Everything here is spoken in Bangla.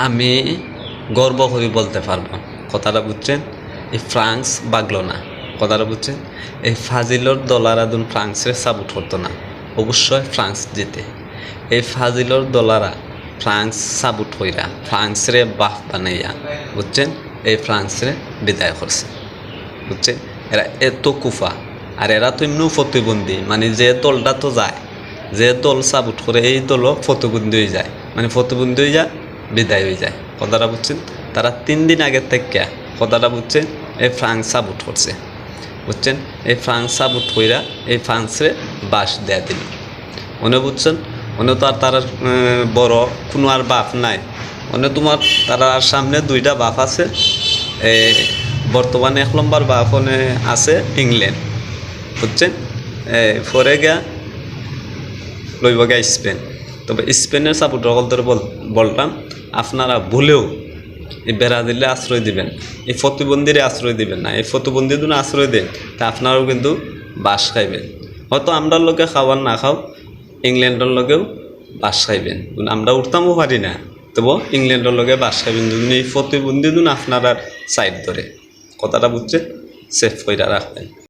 আমি গর্ব করে বলতে পারবো, কথাটা বুঝছেন? এই ফ্রান্স বাগলো না, কথাটা বুঝছেন? এই ফাজিলর দলারা দুন ফ্রান্সের সাপোর্ট করতো না, অবশ্যই ফ্রান্স জিতে। এই ফাজিলর দলারা ফ্রান্স সাপোর্ট হইরা ফ্রান্সরে বাফ বানাইয়া, বুঝছেন, এই ফ্রান্সরে বিদায় করছে, বুঝছেন? এরা এত কুফা, আর এরা তো এমনিও প্রতিবন্ধী, মানে যে দলটা তো যায়, যে দল সাপোর্ট করে এই দলও প্রতিবন্ধী হয়ে যায়, মানে প্রতিবন্ধী হয়ে যায়, বিদায় হয়ে যায়, কথাটা বুঝছেন? তারা 3 দিন আগের থেকে, কথাটা বুঝছেন, এই ফ্রান্স সাপোর্ট করছে, বুঝছেন? এই ফ্রান্স সাপোর্ট কইরা এই ফ্রান্সে বাস দেয়া দিল, মনে বুঝছেন? মনে তো আর তার বড় কোনো আর বাপ নাই, মনে তোমার তারা আর সামনে 2টা বাপ আছে। বর্তমানে 1 নম্বর বাপ আছে ইংল্যান্ড, বুঝছেন? পরে গিয়া লইব গিয়া স্পেন। তবে স্পেনের সাপোর্টার হলদের বলতাম, আপনারা ভুলেও এই ব্রাজিলে আশ্রয় দিবেন, এই প্রতিবন্ধীরে আশ্রয় দিবেন না। এই প্রতিবন্ধী যদি আশ্রয় দেন তা আপনারাও কিন্তু বাস খাইবেন। হয়তো আমরার লোকে খাবার না খাও, ইংল্যান্ডের লোকেও বাস খাইবেন, আমরা উঠতামও পারি না, তবু ইংল্যান্ডের লোকে বাস খাইবেন যদি এই প্রতিবন্ধী আপনার সাইড ধরে, কথাটা বুঝছে, সেফ করে রাখবেন।